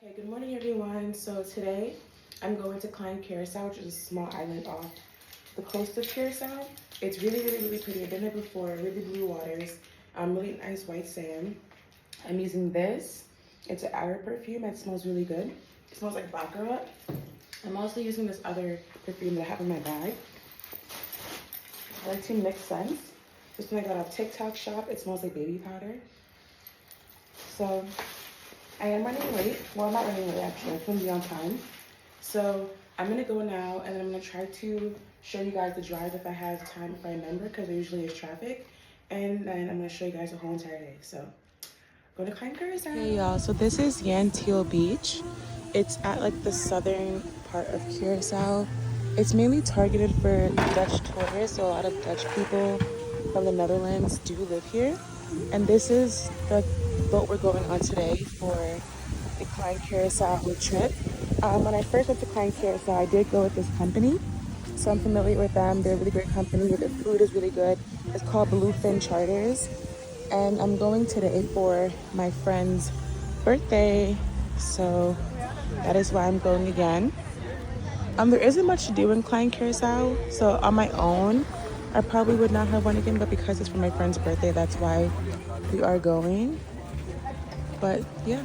Okay, good morning everyone. So today I'm going to Klein Curaçao, which is a small island off the coast of Curacao. It's really pretty. I've been there before. Really blue waters, really nice white sand. I'm using this. It's an Arab perfume. It smells really good. It smells like baccarat. I'm also using this other perfume that I have in my bag. I like to mix scents. This one I got off TikTok shop. It smells like baby powder. So I am running late. Well, I'm not running late actually. I'm going to be on time. So I'm going to go now and then I'm going to try to show you guys the drive if I have time, if I remember, because there usually is traffic. And then I'm going to show you guys the whole entire day. So go to Klein Curaçao. Hey y'all, so this is Yantil Beach. It's at like the southern part of Curacao. It's mainly targeted for Dutch tourists, so a lot of Dutch people from the Netherlands do live here. And this is the boat we're going on today for the Klein Curaçao trip. When I first went to Klein Curaçao, I did go with this company, so I'm familiar with them. They're a really great company. The food is really good. It's called Bluefin Charters, and I'm going today for my friend's birthday, so that is why I'm going again. There isn't much to do in Klein Curaçao, so on my own I probably would not have one again, but because it's for my friend's birthday, that's why we are going. But yeah.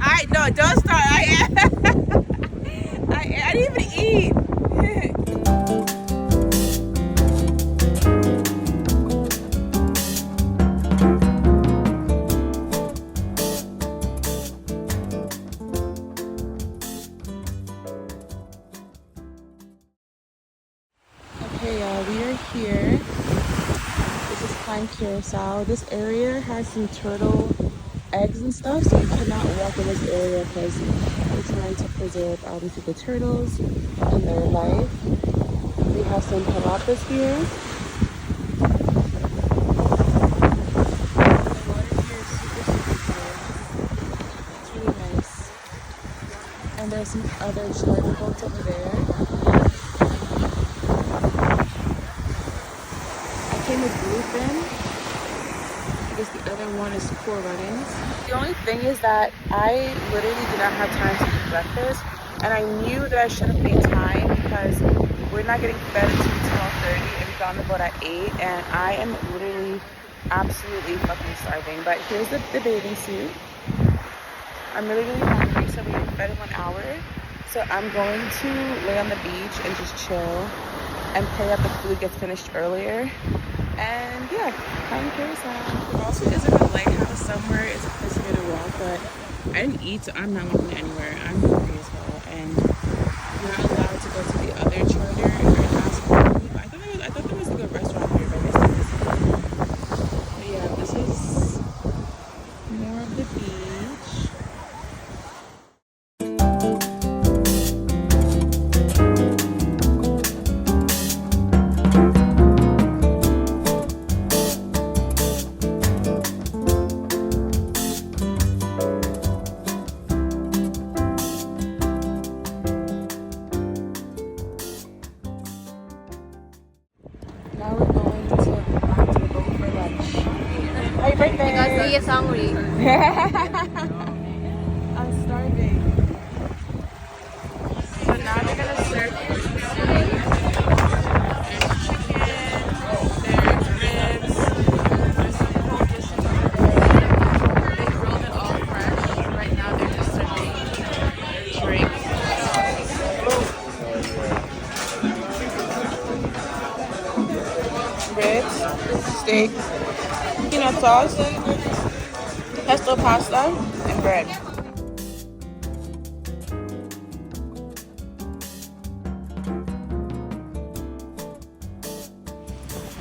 I no, don't start. I didn't even eat. Okay, y'all, we are here. This is Klein Curaçao. This area has some turtle eggs and stuff, so we cannot walk in this area because we're trying to preserve obviously the turtles and their life. We have some palapas here. The water here is super clear. It's really nice. And there's some other charter boats over there. I came with Bluefin. I guess the other one is Cool Runnings. The only thing is that I literally did not have time to eat breakfast, and I knew that I should have made time because we're not getting fed until 12:30 and we got on the boat at 8, and I am literally absolutely fucking starving. But here's the bathing suit. I'm really hungry, so we get fed in 1 hour. So I'm going to lay on the beach and just chill and pray that the food gets finished earlier. And yeah, Klein Curaçao. There also is like a lighthouse somewhere. It's a place for me to walk, but I didn't eat, so I'm not walking anywhere. I'm hungry as well, and you're not allowed to go to the other charter and ask for food. But I thought there was like a restaurant here, but I guess there isn't. But yeah, this is more of the beach. Now we're going to back to the boat for lunch. Happy birthday! Because he is hungry. I'm starving. So now they're gonna serve chicken, there's ribs, there's some whole dishes over there. They grilled it all fresh. Right now they're just serving drinks. Ribs, steak, peanut sauce, pesto pasta, and bread.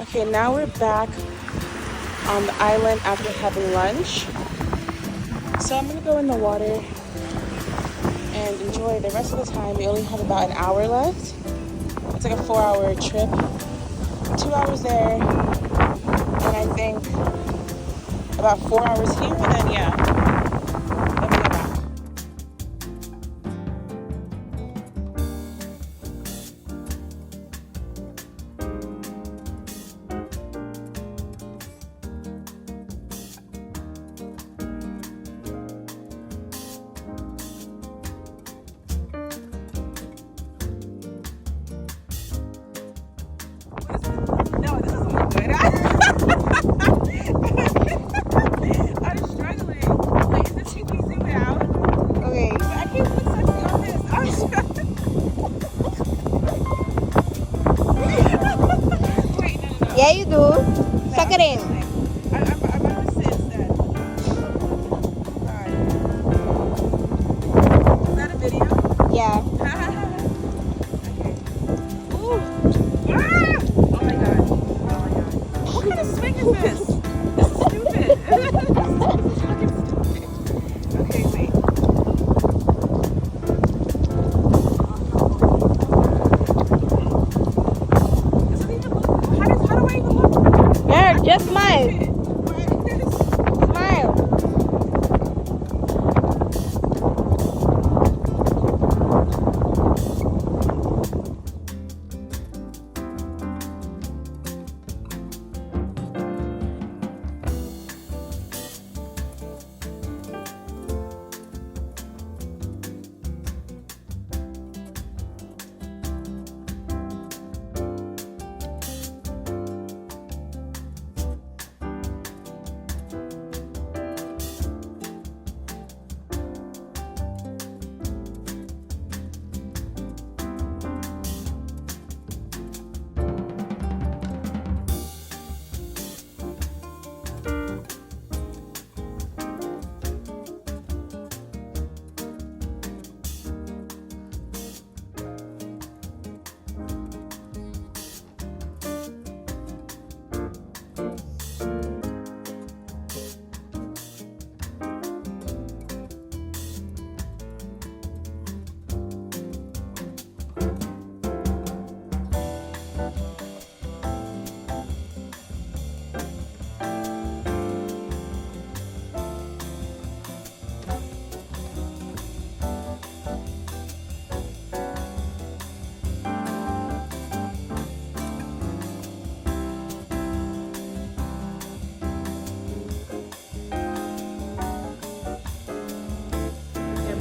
Okay, now we're back on the island after having lunch. So I'm gonna go in the water and enjoy the rest of the time. We only have about an hour left. It's like a 4-hour trip. 2 hours there, and I think about 4 hours here, and then yeah, then we go back. No, this doesn't look good. I'm struggling. Wait, is this can you zoom it out? Okay. But I can't put sexy on this. I'm struggling. Wait, no. Yeah, you do. Suck it in. I'm gonna sit instead. Alright. Is that a video? Yeah. Okay. Ooh. Ah! Oh my god. What kind of swing is this? This is stupid. This is fucking stupid. Okay, wait. Does it even look? How do I even look? Yeah, just smile. Smile.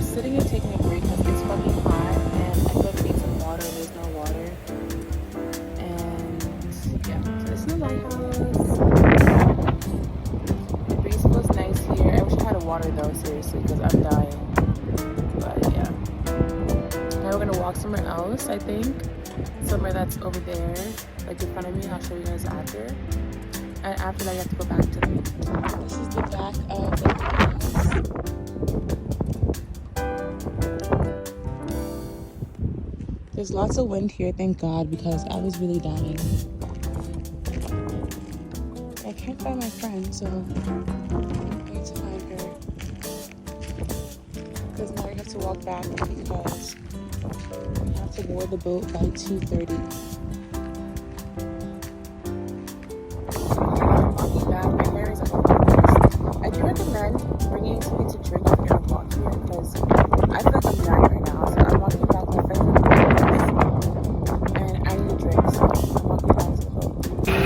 Sitting and taking a break because it's fucking hot and I feel like I need some water. There's no water. And yeah, so this is the lighthouse. The breeze feels nice here. I wish I had a water though, seriously, because I'm dying. But yeah. Now we're gonna walk somewhere else, I think. Somewhere that's over there, like in front of me. I'll show you guys after. And after that, you have to go back to the. This is the back of the lighthouse. There's lots of wind here, thank God, because I was really dying. I can't find my friend, so I need to find her. Because now we have to walk back because we have to board the boat by 2:30. Walking back, my hair is like a mess. I do recommend bringing something to drink if you're walking here because I feel like I'm dying right now. So I'm walking back, my friend and I need a drink, so I'm walking back to the boat.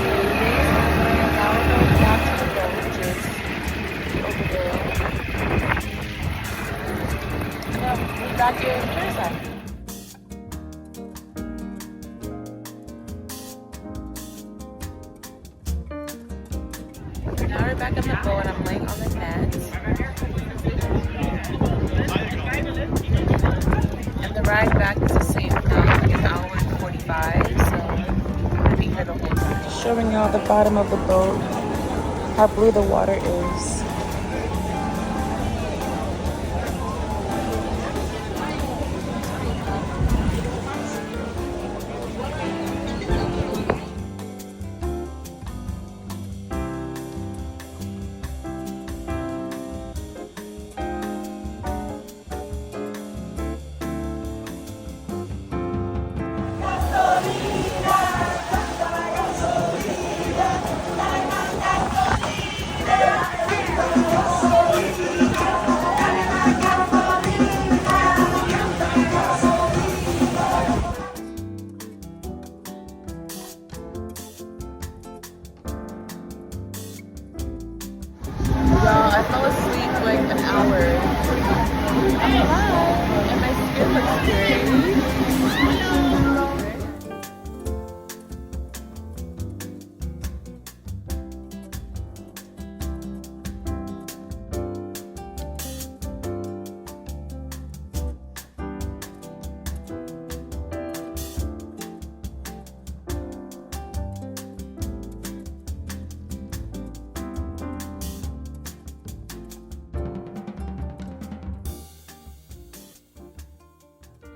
Now we're back on the boat and I'm laying on the net. And the ride back is the same thing, like an hour and 45, so I'm gonna be here the whole time. Just showing y'all the bottom of the boat, how blue the water is. I fell asleep for like an hour. And my skin looks great.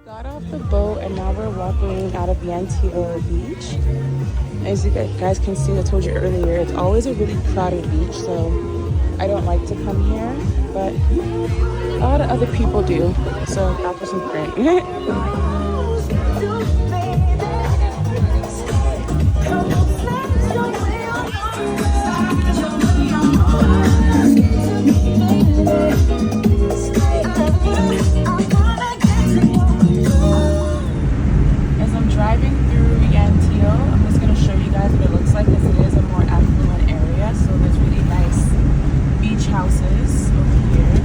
Got off the boat and now we're walking out of Yantivo Beach. As you guys can see, I told you earlier, it's always a really crowded beach, so I don't like to come here, but a lot of other people do, so back for some print. Driving through Yantivo, I'm just going to show you guys what it looks like, because it is a more affluent area, so there's really nice beach houses over here.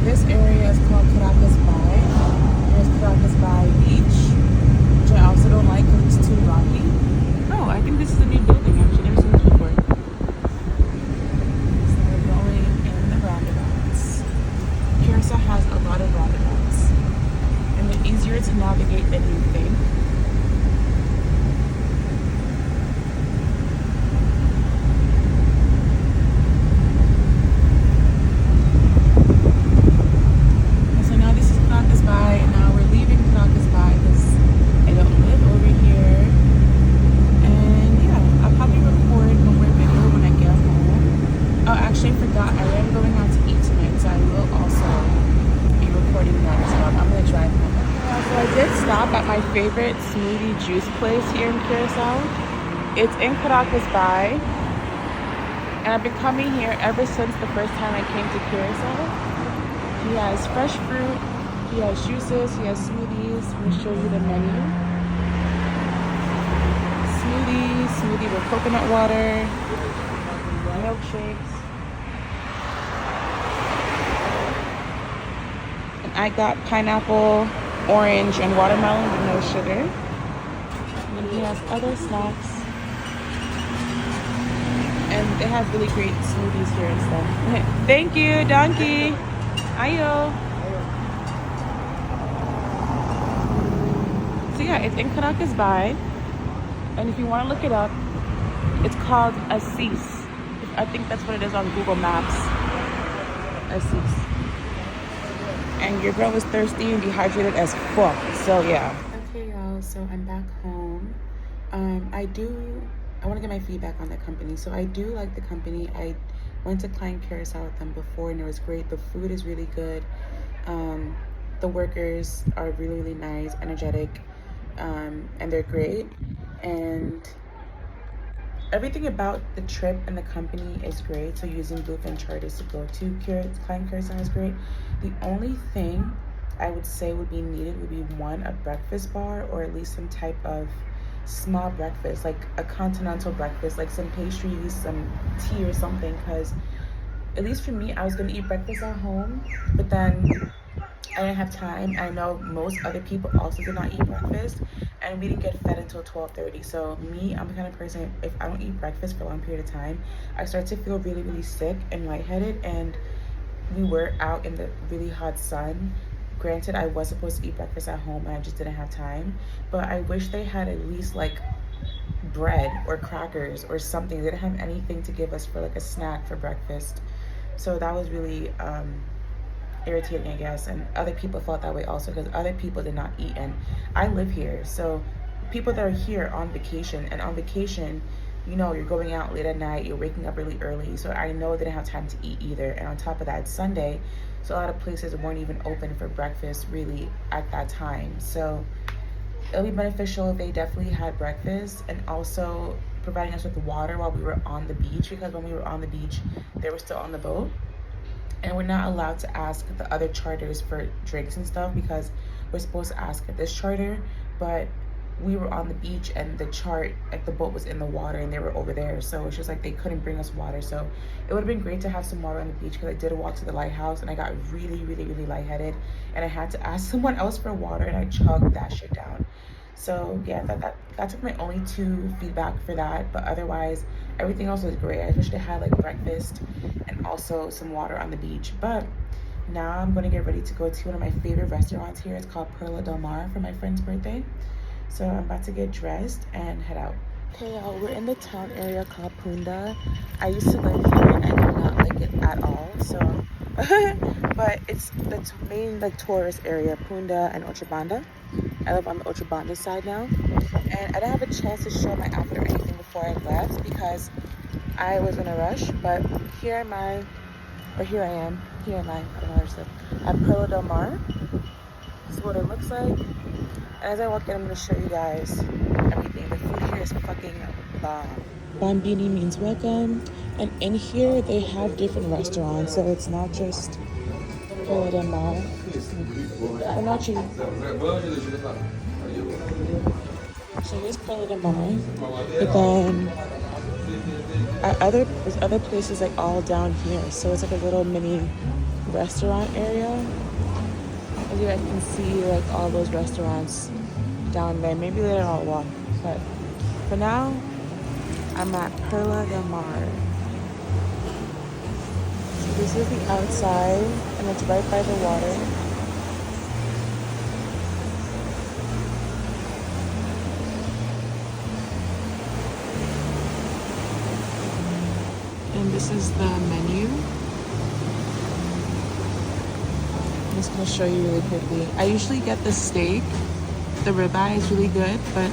This area is called Curacao Beach, which I also don't like because it's too rocky. Oh, I think this is a new building. I've actually never seen this before. So we're going in the roundabouts. Curacao has a lot of roundabouts, and they're easier to navigate than you think. At my favorite smoothie juice place here in Curacao. It's in Caracas Bay, and I've been coming here ever since the first time I came to Curacao. He has fresh fruit, he has juices, he has smoothies. I'm going to show you the menu. Smoothie with coconut water, milkshakes. And I got pineapple, orange, and watermelon with no sugar. And then he has other snacks. And they have really great smoothies here and stuff. Thank you, donkey. Ayo. So yeah, it's in Caracas Bay. And if you want to look it up, it's called Assis. I think that's what it is on Google Maps. Assis. And your girl was thirsty and dehydrated as fuck. So yeah. Okay, y'all. So I'm back home. I want to get my feedback on the company. So I do like the company. I went to Klein Curaçao with them before, and it was great. The food is really good. The workers are really, really nice, energetic, and they're great. And everything about the trip and the company is great. So using Bluefin charters to go to Klein Curaçao is great. The only thing I would say would be needed would be one, a breakfast bar, or at least some type of small breakfast, like a continental breakfast, like some pastries, some tea or something. Because at least for me, I was gonna eat breakfast at home, but then I didn't have time. I know most other people also did not eat breakfast, and we didn't get fed until 12:30. So me, I'm the kind of person, if I don't eat breakfast for a long period of time, I start to feel really, really sick and lightheaded. And we were out in the really hot sun. Granted, I was supposed to eat breakfast at home and I just didn't have time, but I wish they had at least like bread or crackers or something. They didn't have anything to give us for like a snack for breakfast. So that was really irritating, I guess. And other people felt that way also, because other people did not eat. And I live here, so people that are here on vacation, and on vacation, you know, you're going out late at night, you're waking up really early. So I know they didn't have time to eat either. And on top of that, it's Sunday, so a lot of places weren't even open for breakfast really at that time. So it'll be beneficial if they definitely had breakfast, and also providing us with water while we were on the beach, because when we were on the beach, they were still on the boat. And we're not allowed to ask the other charters for drinks and stuff, because we're supposed to ask at this charter, but we were on the beach and the boat was in the water and they were over there. So it's just like they couldn't bring us water. So it would have been great to have some water on the beach, because I did walk to the lighthouse and I got really, really, really lightheaded. And I had to ask someone else for water, and I chugged that shit down. So yeah, that took my only two feedback for that. But otherwise, everything else was great. I wish they had like breakfast and also some water on the beach. But now I'm gonna get ready to go to one of my favorite restaurants here. It's called Perla Del Mar, for my friend's birthday. So I'm about to get dressed and head out. Okay, y'all, we're in the town area called Punda. I used to live here and I did not like it at all. So, but it's the main like tourist area, Punda and Ochobanda. I live on the Ochobanda side now, and I didn't have a chance to show my outfit or anything before I left because I was in a rush. But here am I, I don't know how to say, at Perla Del Mar. This is what it looks like. And as I walk in, I'm going to show you guys everything. The food here is fucking bomb. Bambini means welcome. And in here, they have different restaurants. So it's not just Perla Del Mar. Bonachi. So here's Perla Del Mar. But then there's other places like all down here. So it's like a little mini restaurant area. As you guys can see, like all those restaurants down there. Maybe later I'll walk, but for now, I'm at Perla Del Mar. So this is the outside, and it's right by the water. And this is the menu. I'm just gonna show you really quickly. I usually get the steak. The ribeye is really good, but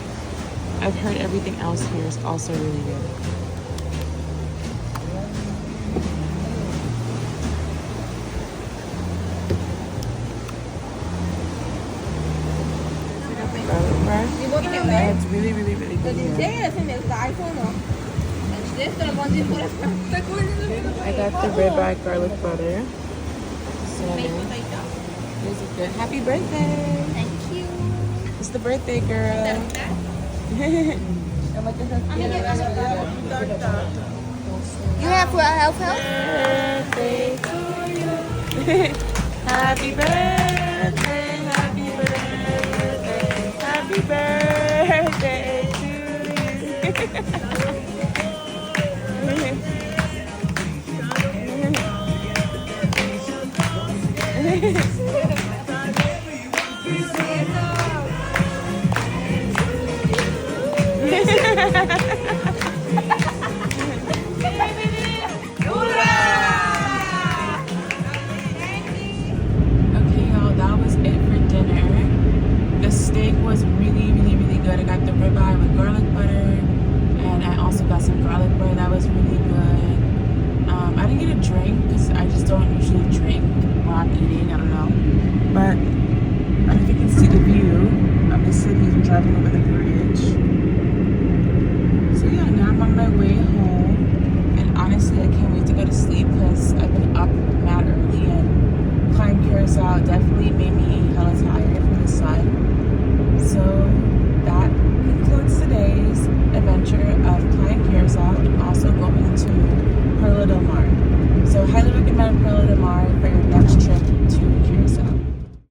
I've heard everything else here is also really good. It's really, really, really good here. I got the ribeye garlic butter. Is it good? Happy birthday! Thank you. It's the birthday girl. You have for help? Birthday to you. Happy birthday, happy birthday, happy birthday to you. Okay, y'all. recommend Perla Del Mar for your next trip to Curacao.